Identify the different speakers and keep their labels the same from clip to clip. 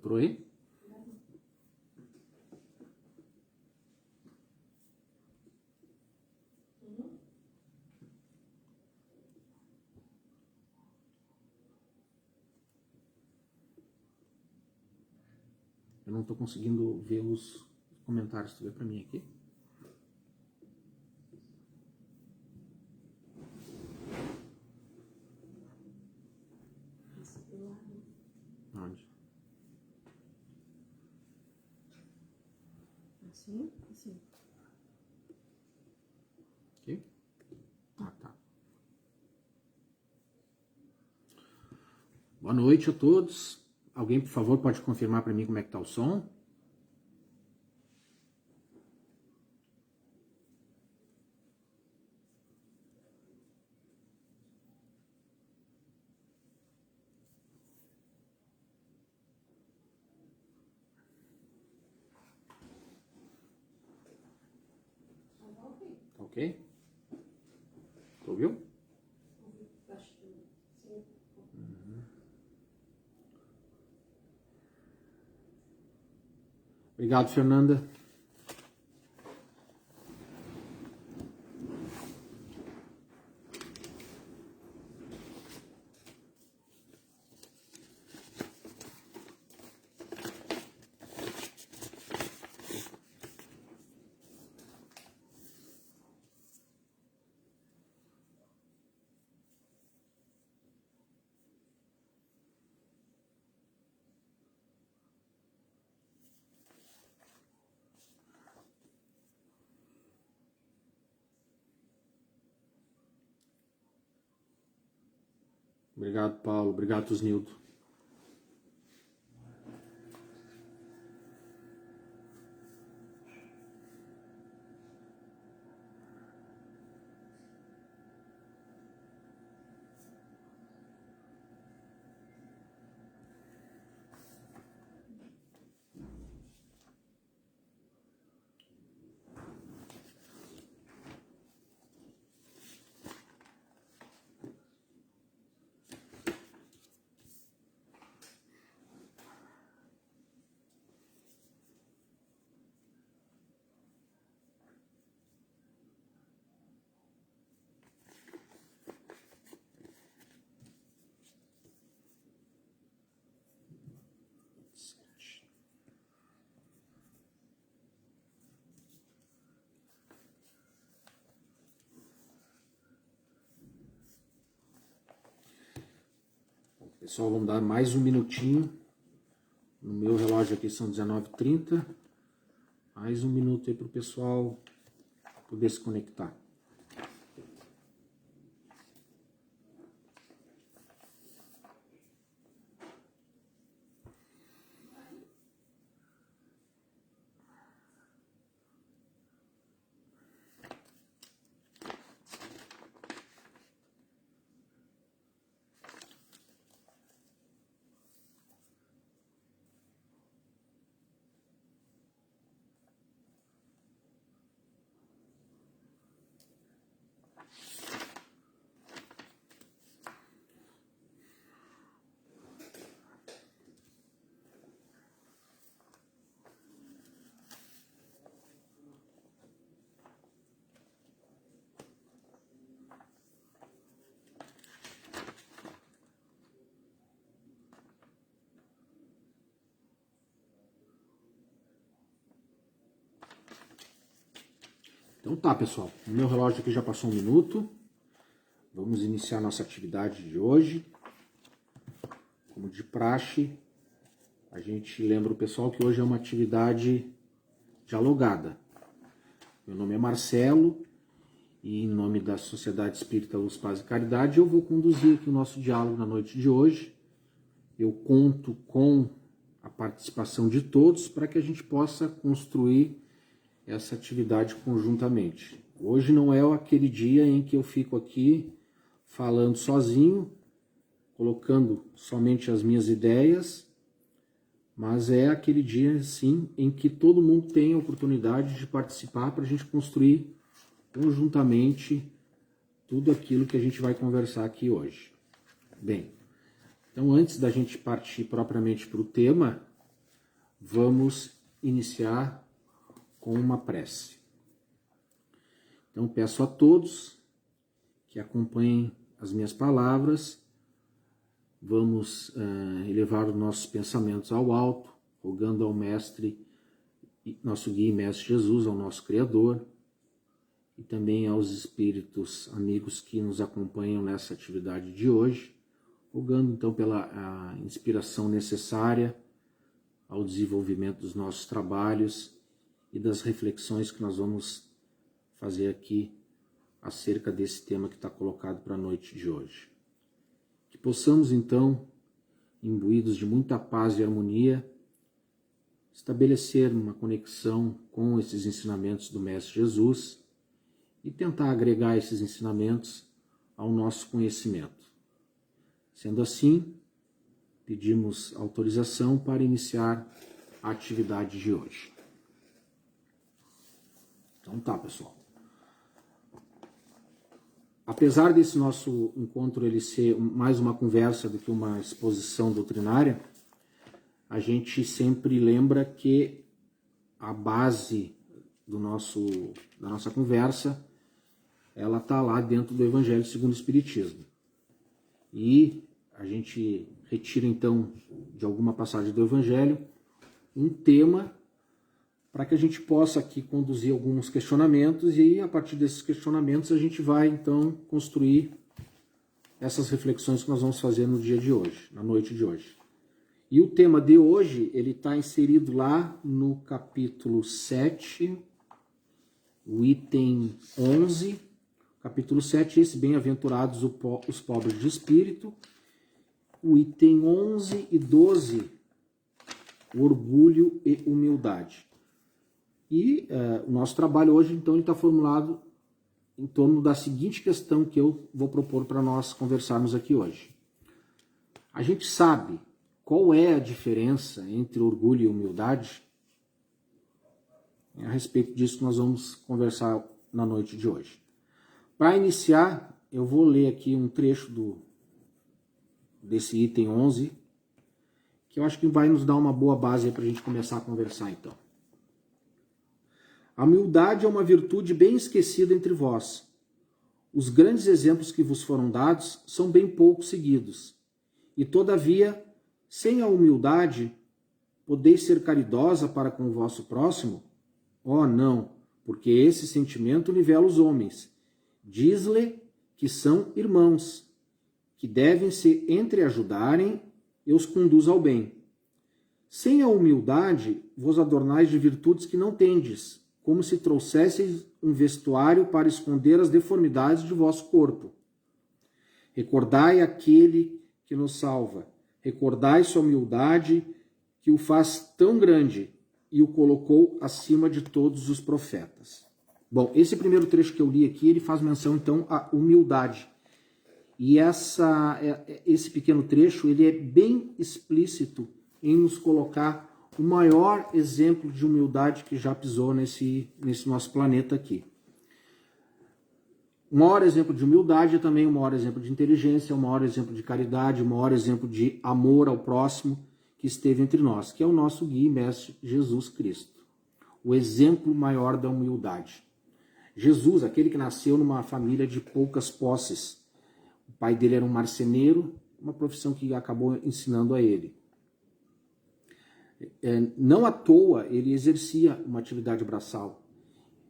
Speaker 1: por aí? Eu não estou conseguindo ver os comentários. Tu vê para mim aqui? Onde?
Speaker 2: Assim, assim.
Speaker 1: Aqui? Ah, tá. Boa noite a todos. Alguém, por favor, pode confirmar para mim como é que tá o som? Tá ok? Tu ouviu? Obrigado, Fernanda. Obrigado, Paulo. Obrigado, Tosnildo. Pessoal, vamos dar mais um minutinho. No meu relógio aqui são 19h30. Mais um minuto aí para o pessoal poder se conectar. Então tá, pessoal, o meu relógio aqui já passou 1 minuto. Vamos iniciar nossa atividade de hoje. Como de praxe, a gente lembra o pessoal que hoje é uma atividade dialogada. Meu nome é Marcelo e em nome da Sociedade Espírita Luz, Paz e Caridade eu vou conduzir aqui o nosso diálogo na noite de hoje. Eu conto com a participação de todos para que a gente possa construir essa atividade conjuntamente. Hoje não é aquele dia em que eu fico aqui falando sozinho, colocando somente as minhas ideias, mas é aquele dia, sim, em que todo mundo tem a oportunidade de participar para a gente construir conjuntamente tudo aquilo que a gente vai conversar aqui hoje. Bem, então antes da gente partir propriamente para o tema, vamos iniciar com uma prece. Então peço a todos que acompanhem as minhas palavras. Vamos elevar os nossos pensamentos ao alto, rogando ao Mestre, nosso guia e Mestre Jesus, ao nosso Criador, e também aos espíritos amigos que nos acompanham nessa atividade de hoje, rogando então pela inspiração necessária ao desenvolvimento dos nossos trabalhos e das reflexões que nós vamos fazer aqui acerca desse tema que está colocado para a noite de hoje. Que possamos então, imbuídos de muita paz e harmonia, estabelecer uma conexão com esses ensinamentos do Mestre Jesus e tentar agregar esses ensinamentos ao nosso conhecimento. Sendo assim, pedimos autorização para iniciar a atividade de hoje. Então tá, pessoal. Apesar desse nosso encontro ele ser mais uma conversa do que uma exposição doutrinária, a gente sempre lembra que a base da nossa conversa, ela está lá dentro do Evangelho segundo o Espiritismo. E a gente retira então de alguma passagem do Evangelho um tema para que a gente possa aqui conduzir alguns questionamentos, e aí, a partir desses questionamentos a gente vai então construir essas reflexões que nós vamos fazer no dia de hoje, na noite de hoje. E o tema de hoje, ele está inserido lá no capítulo 7, o item 11, capítulo 7, esse bem-aventurados os pobres de espírito, o item 11 e 12, o orgulho e humildade. E o nosso trabalho hoje, então, está formulado em torno da seguinte questão que eu vou propor para nós conversarmos aqui hoje. A gente sabe qual é a diferença entre orgulho e humildade? É a respeito disso que nós vamos conversar na noite de hoje. Para iniciar, eu vou ler aqui um trecho desse item 11, que eu acho que vai nos dar uma boa base para a gente começar a conversar então. A humildade é uma virtude bem esquecida entre vós. Os grandes exemplos que vos foram dados são bem pouco seguidos. E, todavia, sem a humildade, podeis ser caridosa para com o vosso próximo? Oh, não, porque esse sentimento nivela os homens. Diz-lhe que são irmãos, que devem se entreajudarem e os conduz ao bem. Sem a humildade, vos adornais de virtudes que não tendes, como se trouxesseis um vestuário para esconder as deformidades de vosso corpo. Recordai aquele que nos salva. Recordai sua humildade, que o faz tão grande e o colocou acima de todos os profetas. Bom, esse primeiro trecho que eu li aqui, ele faz menção, então, à humildade. E esse pequeno trecho, ele é bem explícito em nos colocar o maior exemplo de humildade que já pisou nesse nosso planeta aqui. O maior exemplo de humildade é também o maior exemplo de inteligência, o maior exemplo de caridade, o maior exemplo de amor ao próximo que esteve entre nós, que é o nosso guia e mestre Jesus Cristo. O exemplo maior da humildade. Jesus, aquele que nasceu numa família de poucas posses. O pai dele era um marceneiro, uma profissão que acabou ensinando a ele. Não à toa ele exercia uma atividade braçal.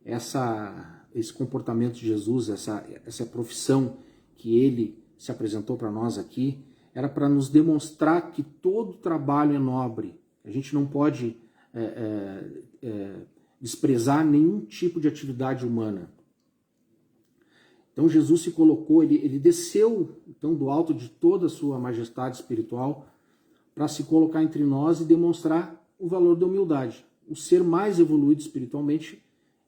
Speaker 1: Esse comportamento de Jesus, essa profissão que ele se apresentou para nós aqui, era para nos demonstrar que todo trabalho é nobre. A gente não pode desprezar nenhum tipo de atividade humana. Então Jesus se colocou, ele desceu então, do alto de toda a sua majestade espiritual para se colocar entre nós e demonstrar o valor da humildade. O ser mais evoluído espiritualmente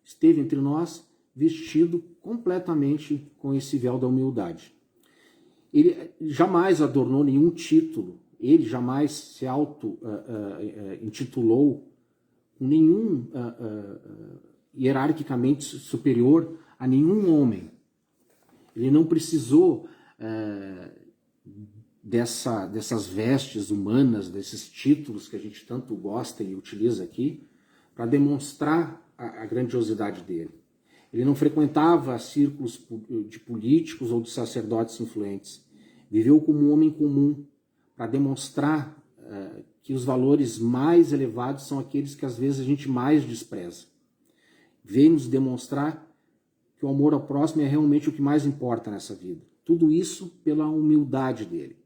Speaker 1: esteve entre nós vestido completamente com esse véu da humildade. Ele jamais adornou nenhum título, ele jamais se auto-intitulou nenhum hierarquicamente superior a nenhum homem. Ele não precisou dessas vestes humanas, desses títulos que a gente tanto gosta e utiliza aqui, para demonstrar a grandiosidade dele. Ele não frequentava círculos de políticos ou de sacerdotes influentes. Viveu como um homem comum, para demonstrar que os valores mais elevados são aqueles que às vezes a gente mais despreza. Veio nos demonstrar que o amor ao próximo é realmente o que mais importa nessa vida. Tudo isso pela humildade dele.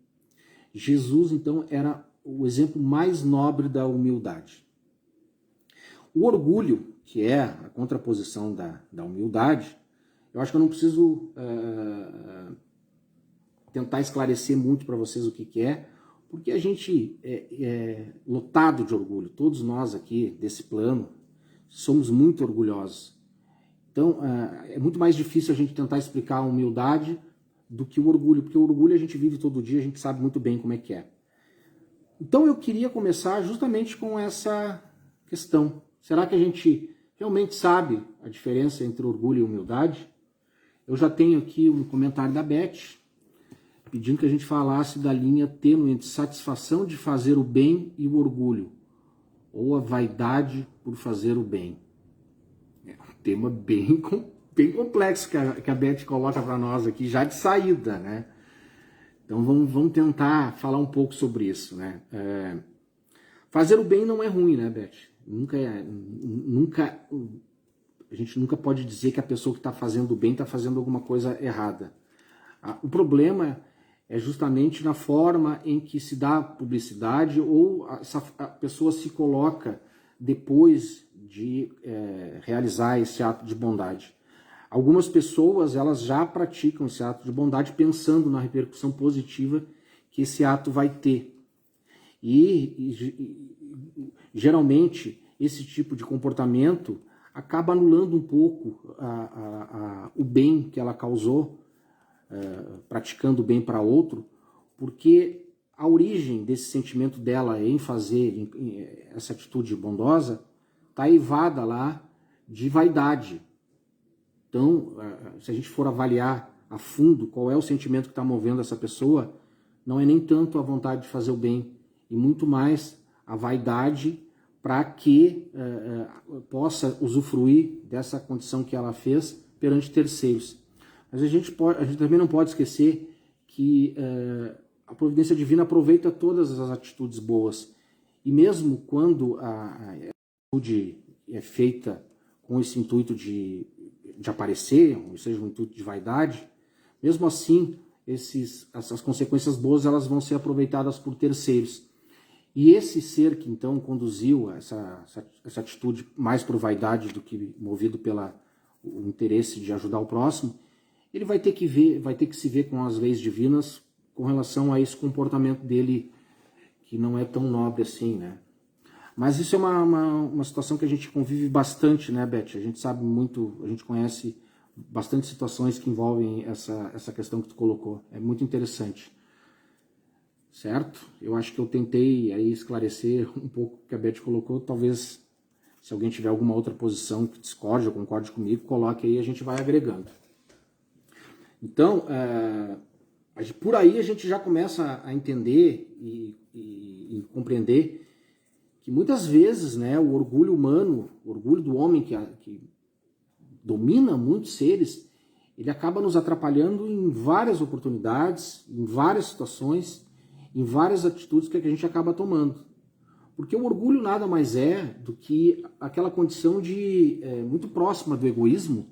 Speaker 1: Jesus, então, era o exemplo mais nobre da humildade. O orgulho, que é a contraposição da humildade, eu acho que eu não preciso tentar esclarecer muito para vocês o que é, porque a gente é lotado de orgulho. Todos nós aqui desse plano somos muito orgulhosos. Então, é muito mais difícil a gente tentar explicar a humildade do que o orgulho, porque o orgulho a gente vive todo dia, a gente sabe muito bem como é que é. Então, eu queria começar justamente com essa questão. Será que a gente realmente sabe a diferença entre orgulho e humildade? Eu já tenho aqui um comentário da Beth, pedindo que a gente falasse da linha tênue entre satisfação de fazer o bem e o orgulho, ou a vaidade por fazer o bem. É um tema bem complexo que a Beth coloca para nós aqui, já de saída, né? Então vamos tentar falar um pouco sobre isso, né? Fazer o bem não é ruim, né, Beth? A gente nunca pode dizer que a pessoa que está fazendo o bem está fazendo alguma coisa errada. O problema é justamente na forma em que se dá publicidade ou a pessoa se coloca depois de realizar esse ato de bondade. Algumas pessoas, elas já praticam esse ato de bondade pensando na repercussão positiva que esse ato vai ter. E geralmente esse tipo de comportamento acaba anulando um pouco o bem que ela causou, praticando o bem para outro, porque a origem desse sentimento dela em fazer essa atitude bondosa está eivada lá de vaidade. Então, se a gente for avaliar a fundo qual é o sentimento que está movendo essa pessoa, não é nem tanto a vontade de fazer o bem, e muito mais a vaidade para que possa usufruir dessa condição que ela fez perante terceiros. Mas a gente também não pode esquecer que a providência divina aproveita todas as atitudes boas. E mesmo quando a atitude é feita com esse intuito de aparecer, ou seja, um intuito de vaidade, mesmo assim, essas consequências boas elas vão ser aproveitadas por terceiros. E esse ser que então conduziu essa atitude mais por vaidade do que movido pelo interesse de ajudar o próximo, ele vai ter que se ver com as leis divinas com relação a esse comportamento dele que não é tão nobre assim, né? Mas isso é uma situação que a gente convive bastante, né, Beth? A gente sabe muito, a gente conhece bastante situações que envolvem essa questão que tu colocou. É muito interessante. Certo? Eu acho que eu tentei aí esclarecer um pouco o que a Beth colocou. Talvez, se alguém tiver alguma outra posição que discorde ou concorde comigo, coloque aí e a gente vai agregando. Então, por aí a gente já começa a entender e compreender que muitas vezes, né, o orgulho humano, o orgulho do homem que domina muitos seres, ele acaba nos atrapalhando em várias oportunidades, em várias situações, em várias atitudes que a gente acaba tomando. Porque o orgulho nada mais é do que aquela condição muito próxima do egoísmo,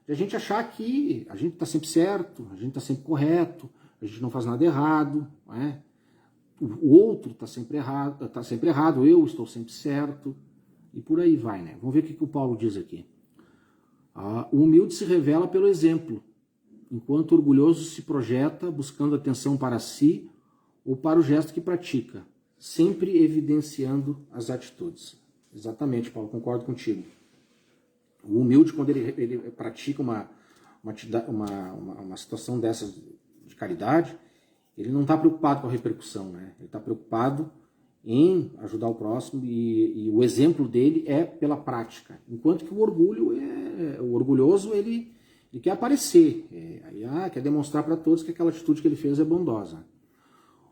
Speaker 1: de a gente achar que a gente está sempre certo, a gente está sempre correto, a gente não faz nada errado, não é? O outro está sempre errado, eu estou sempre certo, e por aí vai, né? Vamos ver o que o Paulo diz aqui. O humilde se revela pelo exemplo, enquanto o orgulhoso se projeta buscando atenção para si ou para o gesto que pratica, sempre evidenciando as atitudes. Exatamente, Paulo, concordo contigo. O humilde, quando ele pratica uma situação dessas de caridade, ele não está preocupado com a repercussão, né? Ele está preocupado em ajudar o próximo e o exemplo dele é pela prática. Enquanto que o orgulhoso, ele quer aparecer, quer demonstrar para todos que aquela atitude que ele fez é bondosa.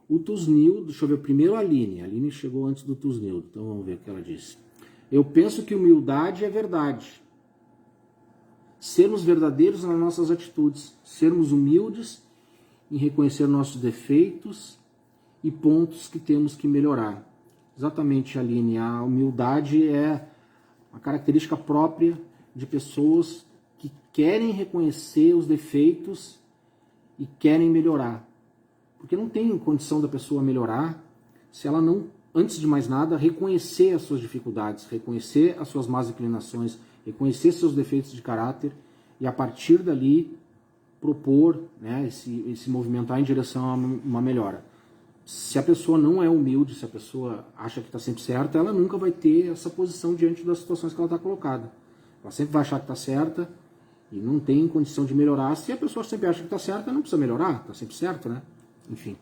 Speaker 1: O Tusnildo, deixa eu ver, primeiro a Aline. A Aline chegou antes do Tusnildo, então vamos ver o que ela disse. Eu penso que humildade é verdade. Sermos verdadeiros nas nossas atitudes, sermos humildes em reconhecer nossos defeitos e pontos que temos que melhorar. Exatamente, Aline, a humildade é uma característica própria de pessoas que querem reconhecer os defeitos e querem melhorar. Porque não tem condição da pessoa melhorar se ela não, antes de mais nada, reconhecer as suas dificuldades, reconhecer as suas más inclinações, reconhecer seus defeitos de caráter e a partir dali propor, né, se movimentar em direção a uma melhora. Se a pessoa não é humilde, se a pessoa acha que está sempre certa, ela nunca vai ter essa posição diante das situações que ela está colocada. Ela sempre vai achar que está certa e não tem condição de melhorar. Se a pessoa sempre acha que está certa, não precisa melhorar, está sempre certo, né? Enfim.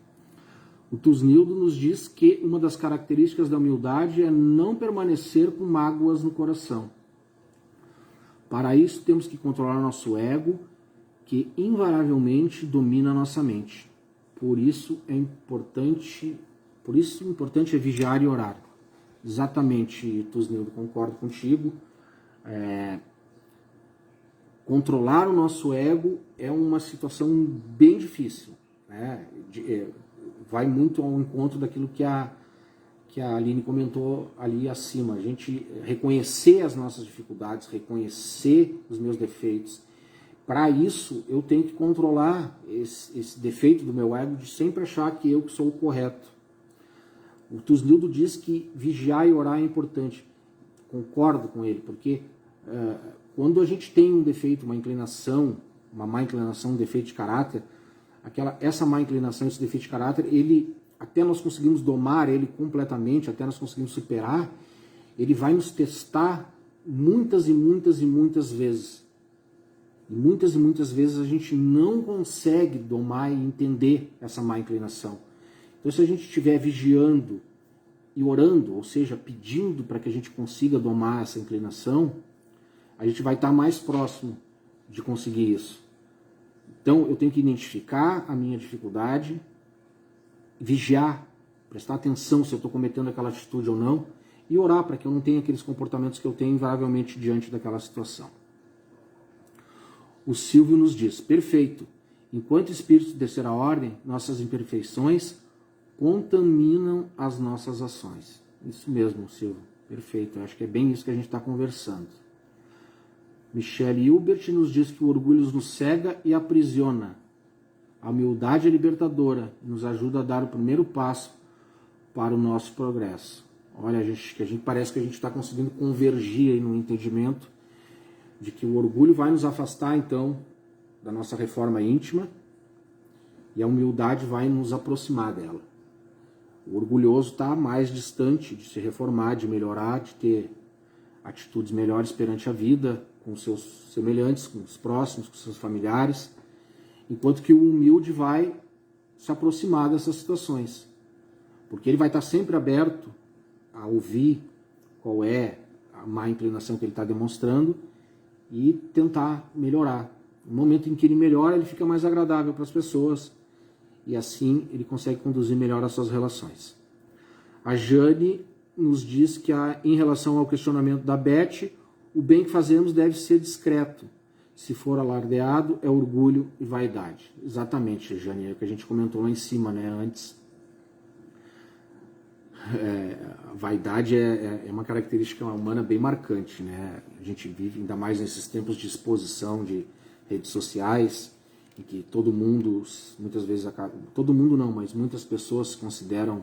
Speaker 1: O Tusnildo nos diz que uma das características da humildade é não permanecer com mágoas no coração. Para isso, temos que controlar nosso ego, que invariavelmente domina a nossa mente. Por isso importante é vigiar e orar. Exatamente, Tusnildo, concordo contigo. Controlar o nosso ego é uma situação bem difícil, né? Vai muito ao encontro daquilo que a Aline comentou ali acima. A gente reconhecer as nossas dificuldades, reconhecer os meus defeitos. Para isso, eu tenho que controlar esse defeito do meu ego de sempre achar que eu que sou o correto. O Tusnildo diz que vigiar e orar é importante. Concordo com ele, porque quando a gente tem um defeito, uma inclinação, uma má inclinação, um defeito de caráter, essa má inclinação, esse defeito de caráter, até nós conseguimos domar ele completamente, até nós conseguimos superar, ele vai nos testar muitas e muitas e muitas vezes. E muitas vezes a gente não consegue domar e entender essa má inclinação. Então, se a gente estiver vigiando e orando, ou seja, pedindo para que a gente consiga domar essa inclinação, a gente vai estar mais próximo de conseguir isso. Então, eu tenho que identificar a minha dificuldade, vigiar, prestar atenção se eu estou cometendo aquela atitude ou não, e orar para que eu não tenha aqueles comportamentos que eu tenho invariavelmente diante daquela situação. O Silvio nos diz, perfeito, enquanto espíritos de terceira ordem, nossas imperfeições contaminam as nossas ações. Isso mesmo, Silvio, perfeito, eu acho que é bem isso que a gente está conversando. Michele Hilbert nos diz que o orgulho nos cega e aprisiona. A humildade é libertadora e nos ajuda a dar o primeiro passo para o nosso progresso. Olha, a gente parece que a gente está conseguindo convergir aí no entendimento de que o orgulho vai nos afastar, então, da nossa reforma íntima e a humildade vai nos aproximar dela. O orgulhoso está mais distante de se reformar, de melhorar, de ter atitudes melhores perante a vida, com os seus semelhantes, com os próximos, com os seus familiares, enquanto que o humilde vai se aproximar dessas situações, porque ele vai estar sempre aberto a ouvir qual é a má inclinação que ele está demonstrando e tentar melhorar. No momento em que ele melhora, ele fica mais agradável para as pessoas e assim ele consegue conduzir melhor as suas relações. A Jane nos diz que em relação ao questionamento da Beth, o bem que fazemos deve ser discreto. Se for alardeado, é orgulho e vaidade. Exatamente, Jane, é o que a gente comentou lá em cima, né, antes. A vaidade é uma característica humana bem marcante, né? A gente vive ainda mais nesses tempos de exposição de redes sociais, em que todo mundo, muitas vezes, todo mundo não, mas muitas pessoas se consideram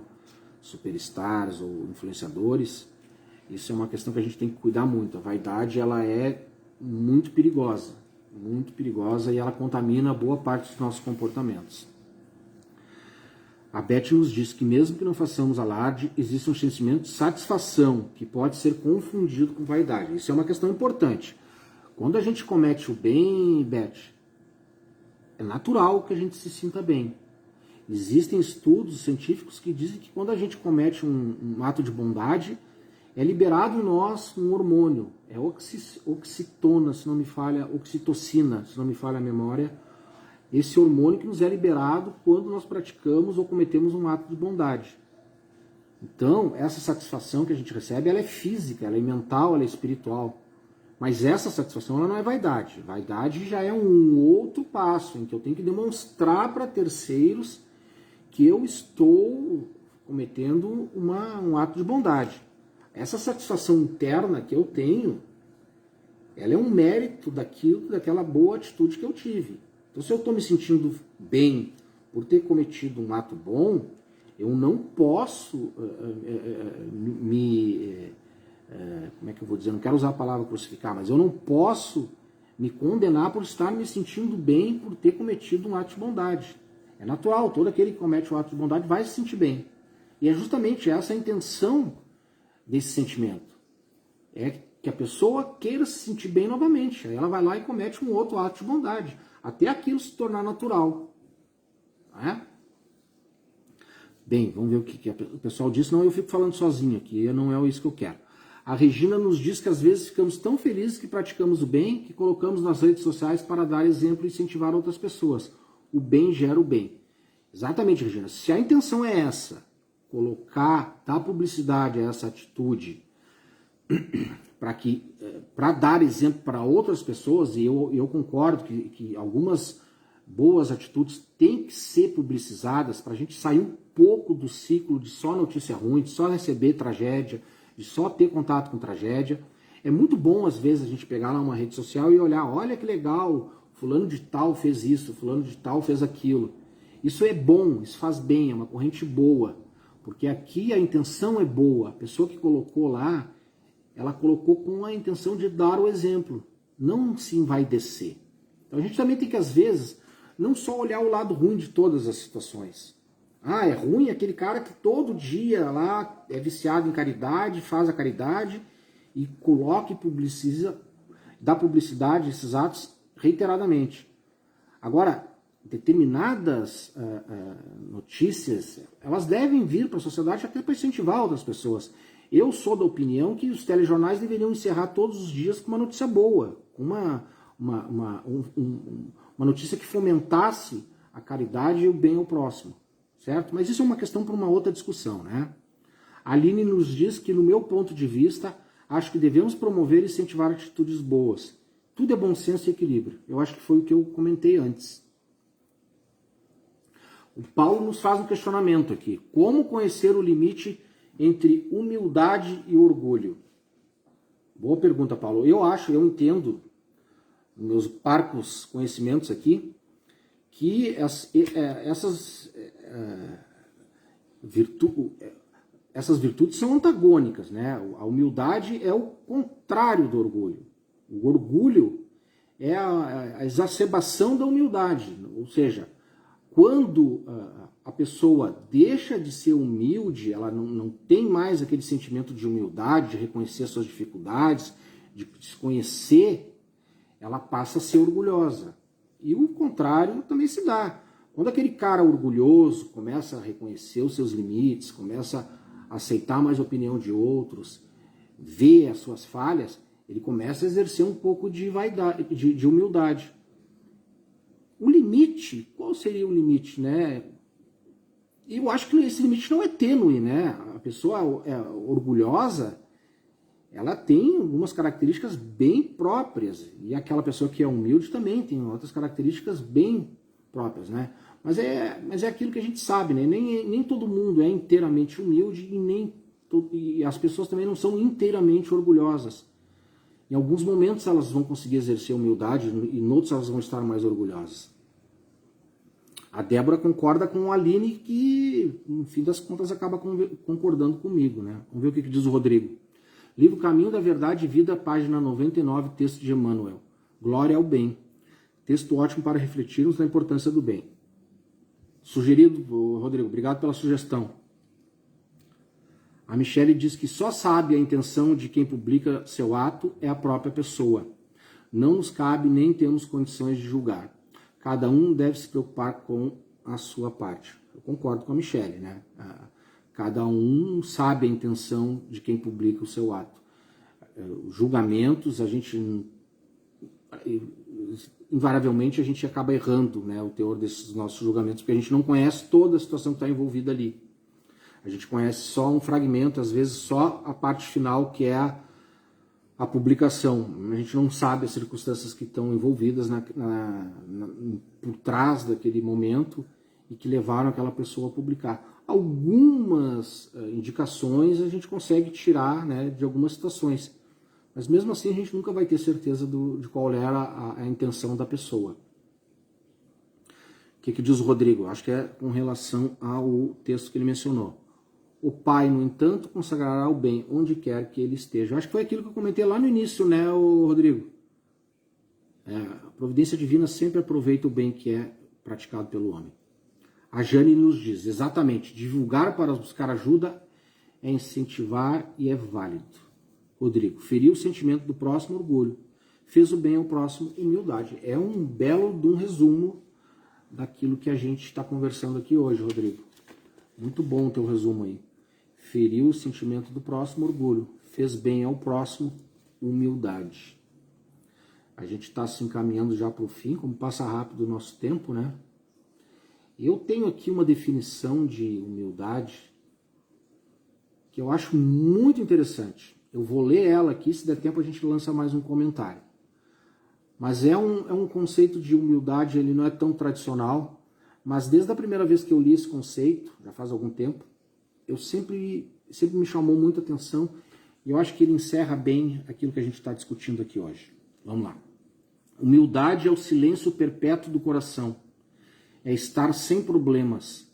Speaker 1: superstars ou influenciadores. Isso é uma questão que a gente tem que cuidar muito. A vaidade, ela é muito perigosa e ela contamina boa parte dos nossos comportamentos. A Beth nos diz que mesmo que não façamos alarde, existe um sentimento de satisfação que pode ser confundido com vaidade. Isso é uma questão importante. Quando a gente comete o bem, Beth, é natural que a gente se sinta bem. Existem estudos científicos que dizem que quando a gente comete um ato de bondade, é liberado em nós um hormônio, oxitocina, se não me falha a memória, esse hormônio que nos é liberado quando nós praticamos ou cometemos um ato de bondade. Então, essa satisfação que a gente recebe, ela é física, ela é mental, ela é espiritual. Mas essa satisfação ela não é vaidade. Vaidade já é um outro passo, em que eu tenho que demonstrar para terceiros que eu estou cometendo um ato de bondade. Essa satisfação interna que eu tenho, ela é um mérito daquela boa atitude que eu tive. Então, se eu estou me sentindo bem por ter cometido um ato bom, eu não posso como é que eu vou dizer? Não quero usar a palavra crucificar, mas eu não posso me condenar por estar me sentindo bem por ter cometido um ato de bondade. É natural, todo aquele que comete um ato de bondade vai se sentir bem. E é justamente essa a intenção desse sentimento. É que a pessoa queira se sentir bem novamente. Aí ela vai lá e comete um outro ato de bondade, até aquilo se tornar natural. Não é? Bem, vamos ver o que o pessoal disse. Não, eu fico falando sozinho aqui, não é isso que eu quero. A Regina nos diz que às vezes ficamos tão felizes que praticamos o bem, que colocamos nas redes sociais para dar exemplo e incentivar outras pessoas. O bem gera o bem. Exatamente, Regina. Se a intenção é essa, dar publicidade a essa atitude, para dar exemplo para outras pessoas, e eu concordo que algumas boas atitudes têm que ser publicizadas para a gente sair um pouco do ciclo de só notícia ruim, de só receber tragédia, de só ter contato com tragédia. É muito bom, às vezes, a gente pegar lá uma rede social e olhar, olha que legal, fulano de tal fez isso, fulano de tal fez aquilo. Isso é bom, isso faz bem, é uma corrente boa, porque aqui a intenção é boa. A pessoa que colocou lá, ela colocou com a intenção de dar o exemplo, não se envaidecer. Então a gente também tem que, às vezes, não só olhar o lado ruim de todas as situações. Ah, é ruim aquele cara que todo dia lá é viciado em caridade, faz a caridade e coloca e publiciza, dá publicidade a esses atos reiteradamente. Agora, determinadas notícias, elas devem vir para a sociedade até para incentivar outras pessoas. Eu sou da opinião que os telejornais deveriam encerrar todos os dias com uma notícia boa, com uma notícia que fomentasse a caridade e o bem ao próximo. Certo? Mas isso é uma questão para uma outra discussão, né? A Aline nos diz que, no meu ponto de vista, acho que devemos promover e incentivar atitudes boas. Tudo é bom senso e equilíbrio. Eu acho que foi o que eu comentei antes. O Paulo nos faz um questionamento aqui. Como conhecer o limite entre humildade e orgulho? Boa pergunta, Paulo. Eu entendo, meus parcos conhecimentos aqui, que essas virtudes são antagônicas, né? A humildade é o contrário do orgulho. O orgulho é a exacerbação da humildade, ou seja, quando a pessoa deixa de ser humilde, ela não tem mais aquele sentimento de humildade, de reconhecer suas dificuldades, de se conhecer, ela passa a ser orgulhosa. E o contrário também se dá. Quando aquele cara orgulhoso começa a reconhecer os seus limites, começa a aceitar mais a opinião de outros, vê as suas falhas, ele começa a exercer um pouco de vaidade, de humildade. O limite, qual seria o limite, né? Eu acho que esse limite não é tênue, né? A pessoa orgulhosa, ela tem algumas características bem próprias. E aquela pessoa que é humilde também tem outras características bem próprias, né? Mas é aquilo que a gente sabe, né? Nem todo mundo é inteiramente humilde e as pessoas também não são inteiramente orgulhosas. Em alguns momentos elas vão conseguir exercer humildade e em outros elas vão estar mais orgulhosas. A Débora concorda com a Aline que, no fim das contas, acaba concordando comigo, né? Vamos ver o que diz o Rodrigo. Livro Caminho da Verdade e Vida, página 99, texto de Emmanuel. Glória ao bem. Texto ótimo para refletirmos na importância do bem. Sugerido, Rodrigo, obrigado pela sugestão. A Michele diz que só sabe a intenção de quem publica seu ato é a própria pessoa. Não nos cabe nem temos condições de julgar. Cada um deve se preocupar com a sua parte. Eu concordo com a Michele, né? Cada um sabe a intenção de quem publica o seu ato. Julgamentos, invariavelmente a gente acaba errando, né, o teor desses nossos julgamentos, porque a gente não conhece toda a situação que está envolvida ali. A gente conhece só um fragmento, às vezes só a parte final, que é a publicação. A gente não sabe as circunstâncias que estão envolvidas por trás daquele momento e que levaram aquela pessoa a publicar. Algumas indicações a gente consegue tirar, né, de algumas situações, mas mesmo assim a gente nunca vai ter certeza de qual era a intenção da pessoa. O que diz o Rodrigo? Acho que é com relação ao texto que ele mencionou. O Pai, no entanto, consagrará o bem onde quer que ele esteja. Acho que foi aquilo que eu comentei lá no início, né, Rodrigo? A providência divina sempre aproveita o bem que é praticado pelo homem. A Jane nos diz, exatamente, divulgar para buscar ajuda é incentivar e é válido. Rodrigo, feriu o sentimento do próximo, orgulho. Fez o bem ao próximo, humildade. É um belo de um resumo daquilo que a gente está conversando aqui hoje, Rodrigo. Muito bom o teu resumo aí. Feriu o sentimento do próximo, orgulho. Fez bem ao próximo, humildade. A gente está se encaminhando já para o fim, como passa rápido o nosso tempo, né? Eu tenho aqui uma definição de humildade que eu acho muito interessante. Eu vou ler ela aqui, se der tempo a gente lança mais um comentário. Mas é um conceito de humildade, ele não é tão tradicional, mas desde a primeira vez que eu li esse conceito, já faz algum tempo, eu sempre me chamou muita atenção e eu acho que ele encerra bem aquilo que a gente está discutindo aqui hoje. Vamos lá. Humildade é o silêncio perpétuo do coração, é estar sem problemas,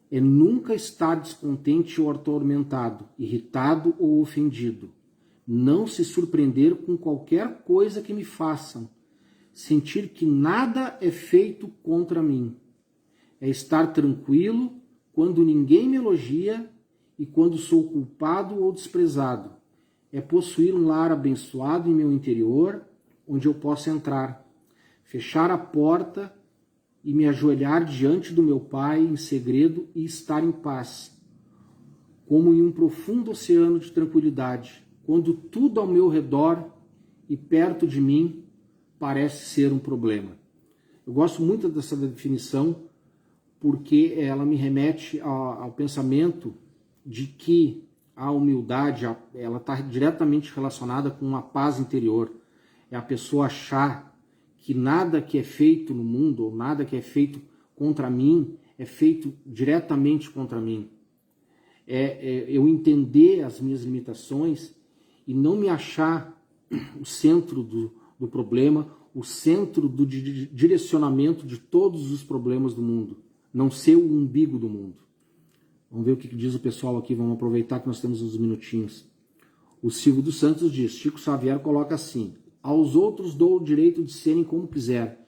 Speaker 1: é nunca estar descontente ou atormentado, irritado ou ofendido, não se surpreender com qualquer coisa que me façam, sentir que nada é feito contra mim, é estar tranquilo quando ninguém me elogia e quando sou culpado ou desprezado, é possuir um lar abençoado em meu interior, onde eu possa entrar, fechar a porta e me ajoelhar diante do meu Pai em segredo e estar em paz, como em um profundo oceano de tranquilidade, quando tudo ao meu redor e perto de mim parece ser um problema. Eu gosto muito dessa definição porque ela me remete ao pensamento de que a humildade ela está diretamente relacionada com uma paz interior. É a pessoa achar que nada que é feito no mundo, ou nada que é feito contra mim, é feito diretamente contra mim. Eu entender as minhas limitações e não me achar o centro do problema, o centro do direcionamento de todos os problemas do mundo. Não ser o umbigo do mundo. Vamos ver o que diz o pessoal aqui, vamos aproveitar que nós temos uns minutinhos. O Silvio dos Santos diz, Chico Xavier coloca assim, aos outros dou o direito de serem como quiser,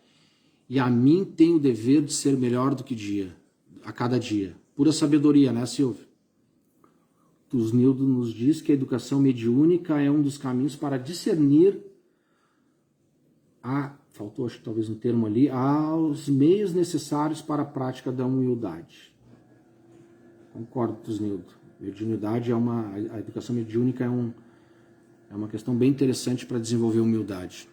Speaker 1: e a mim tenho o dever de ser melhor do que a cada dia. Pura sabedoria, né, Silvio? Tusnildo nos diz que a educação mediúnica é um dos caminhos para discernir faltou acho que talvez um termo ali, aos meios necessários para a prática da humildade. Concordo, Tusnildo. Mediunidade a educação mediúnica é uma questão bem interessante para desenvolver humildade.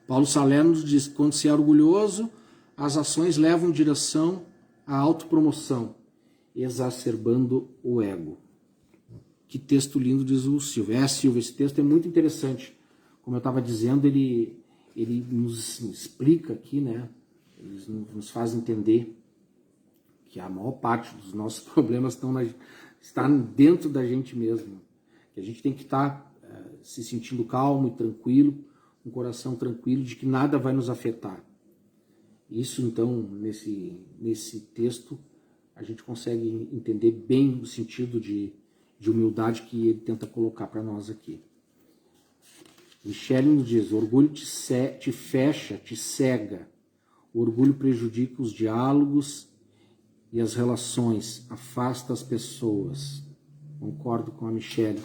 Speaker 1: Paulo Salerno nos diz que quando se é orgulhoso, as ações levam em direção à autopromoção, exacerbando o ego. Que texto lindo, diz o Silvio. Silvio, esse texto é muito interessante. Como eu estava dizendo, ele nos explica aqui, né? Ele nos faz entender que a maior parte dos nossos problemas está dentro da gente mesmo. Que a gente tem que estar se sentindo calmo e tranquilo, um coração tranquilo de que nada vai nos afetar. Isso, então, nesse texto, a gente consegue entender bem o sentido de humildade que ele tenta colocar para nós aqui. Michele nos diz, o orgulho te fecha, te cega. O orgulho prejudica os diálogos e as relações, afasta as pessoas. Concordo com a Michele.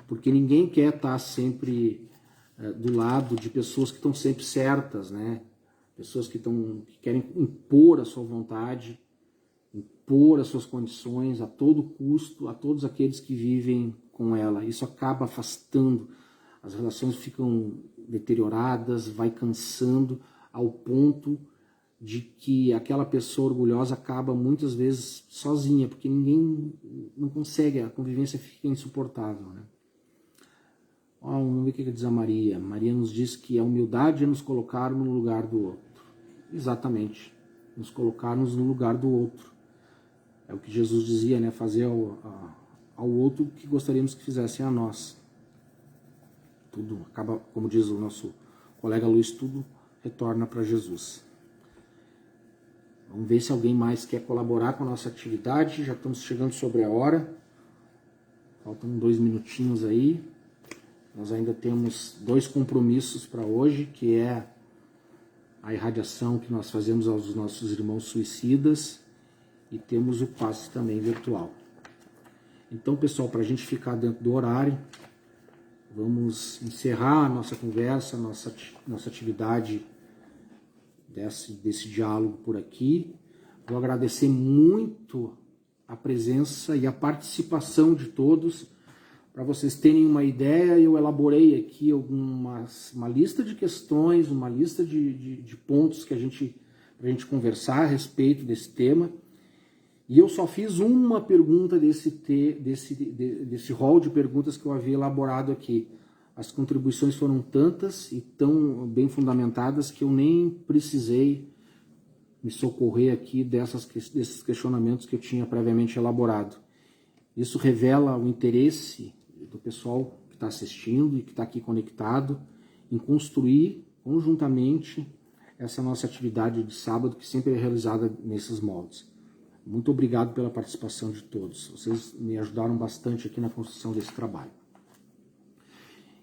Speaker 1: Porque ninguém quer estar sempre do lado de pessoas que estão sempre certas, né? Pessoas que querem impor a sua vontade, impor as suas condições a todo custo, a todos aqueles que vivem com ela. Isso acaba afastando, as relações ficam deterioradas, vai cansando ao ponto de que aquela pessoa orgulhosa acaba muitas vezes sozinha, porque ninguém não consegue, a convivência fica insuportável, né? Vamos ver o que diz a Maria. Maria nos diz que a humildade é nos colocar no lugar do outro. Exatamente, nos colocarmos no lugar do outro. É o que Jesus dizia, né? Fazer ao outro o que gostaríamos que fizessem a nós. Tudo acaba, como diz o nosso colega Luiz, tudo retorna para Jesus. Vamos ver se alguém mais quer colaborar com a nossa atividade. Já estamos chegando sobre a hora. Faltam 2 minutinhos aí. Nós ainda temos 2 compromissos para hoje, que é a irradiação que nós fazemos aos nossos irmãos suicidas e temos o passe também virtual. Então, pessoal, para a gente ficar dentro do horário, vamos encerrar a nossa conversa, nossa atividade desse diálogo por aqui. Vou agradecer muito a presença e a participação de todos. Para vocês terem uma ideia, eu elaborei aqui uma lista de questões, uma lista de pontos que pra gente conversar a respeito desse tema. E eu só fiz uma pergunta desse rol de perguntas que eu havia elaborado aqui. As contribuições foram tantas e tão bem fundamentadas que eu nem precisei me socorrer aqui desses questionamentos que eu tinha previamente elaborado. Isso revela o interesse do pessoal que está assistindo e que está aqui conectado em construir conjuntamente essa nossa atividade de sábado, que sempre é realizada nesses moldes. Muito obrigado pela participação de todos. Vocês me ajudaram bastante aqui na construção desse trabalho.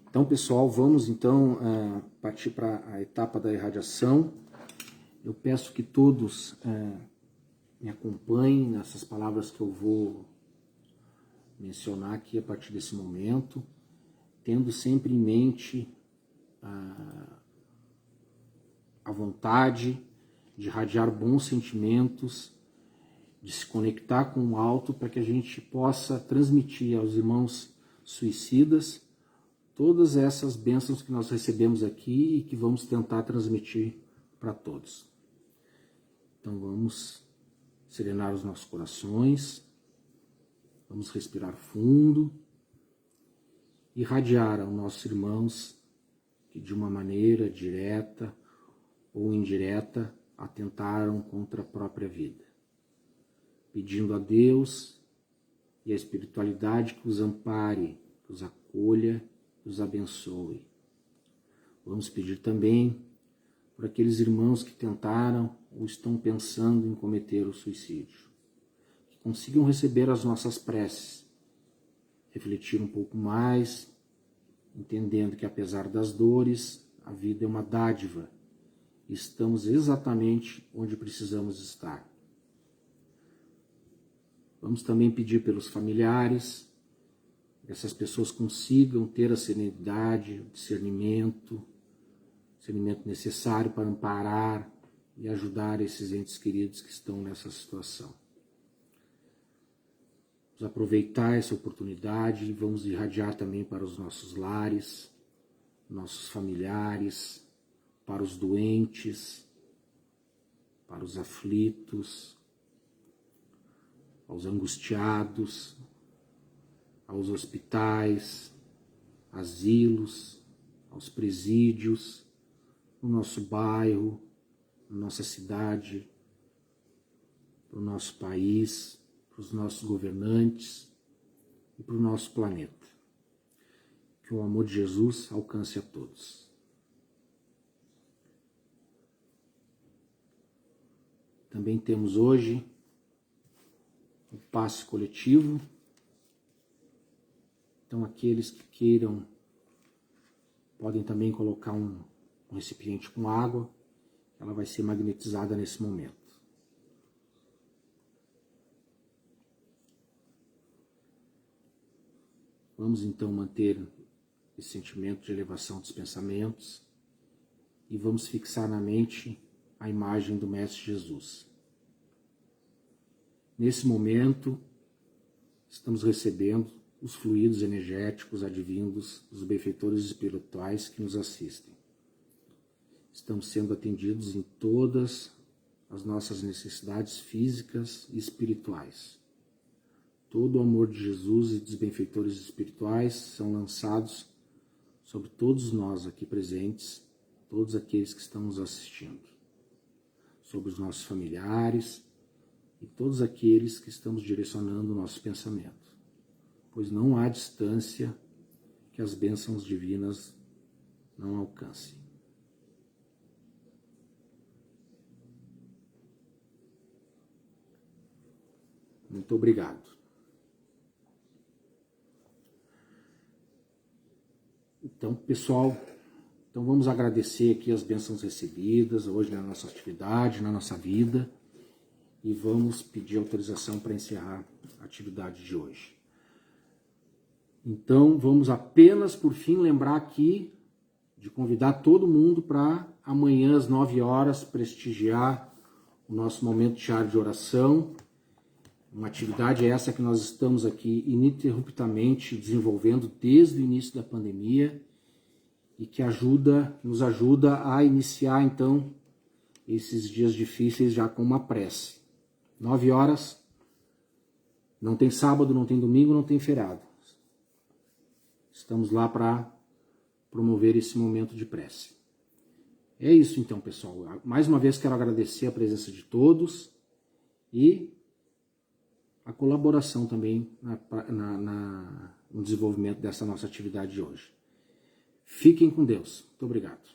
Speaker 1: Então, pessoal, vamos então partir para a etapa da irradiação. Eu peço que todos me acompanhem nessas palavras que eu vou mencionar aqui a partir desse momento, tendo sempre em mente a vontade de irradiar bons sentimentos, de se conectar com o alto, para que a gente possa transmitir aos irmãos suicidas todas essas bênçãos que nós recebemos aqui e que vamos tentar transmitir para todos. Então vamos serenar os nossos corações, vamos respirar fundo, irradiar aos nossos irmãos que de uma maneira direta ou indireta atentaram contra a própria vida, pedindo a Deus e a espiritualidade que os ampare, que os acolha, que os abençoe. Vamos pedir também por aqueles irmãos que tentaram ou estão pensando em cometer o suicídio, que consigam receber as nossas preces, refletir um pouco mais, entendendo que apesar das dores, a vida é uma dádiva e estamos exatamente onde precisamos estar. Vamos também pedir pelos familiares, que essas pessoas consigam ter a serenidade, o discernimento necessário para amparar e ajudar esses entes queridos que estão nessa situação. Vamos aproveitar essa oportunidade e vamos irradiar também para os nossos lares, nossos familiares, para os doentes, para os aflitos, aos angustiados, aos hospitais, asilos, aos presídios, no nosso bairro, na nossa cidade, para o nosso país, para os nossos governantes e para o nosso planeta. Que o amor de Jesus alcance a todos. Também temos hoje o passe coletivo. Então, aqueles que queiram podem também colocar um recipiente com água, ela vai ser magnetizada nesse momento. Vamos então manter esse sentimento de elevação dos pensamentos e vamos fixar na mente a imagem do Mestre Jesus. Nesse momento, estamos recebendo os fluidos energéticos advindos dos benfeitores espirituais que nos assistem. estamos sendo atendidos em todas as nossas necessidades físicas e espirituais. Todo o amor de Jesus e dos benfeitores espirituais são lançados sobre todos nós aqui presentes, todos aqueles que estão nos assistindo, sobre os nossos familiares e todos aqueles que estamos direcionando o nosso pensamento, pois não há distância que as bênçãos divinas não alcancem. Muito obrigado. Então, pessoal, vamos agradecer aqui as bênçãos recebidas hoje na nossa atividade, na nossa vida, e vamos pedir autorização para encerrar a atividade de hoje. Então, vamos apenas, por fim, lembrar aqui de convidar todo mundo para amanhã às 9 horas prestigiar o nosso momento diário de oração. Uma atividade essa que nós estamos aqui ininterruptamente desenvolvendo desde o início da pandemia e que nos ajuda a iniciar, então, esses dias difíceis já com uma prece. 9 horas, não tem sábado, não tem domingo, não tem feriado. Estamos lá para promover esse momento de prece. É isso então, pessoal. Mais uma vez quero agradecer a presença de todos e a colaboração também no desenvolvimento dessa nossa atividade de hoje. Fiquem com Deus. Muito obrigado.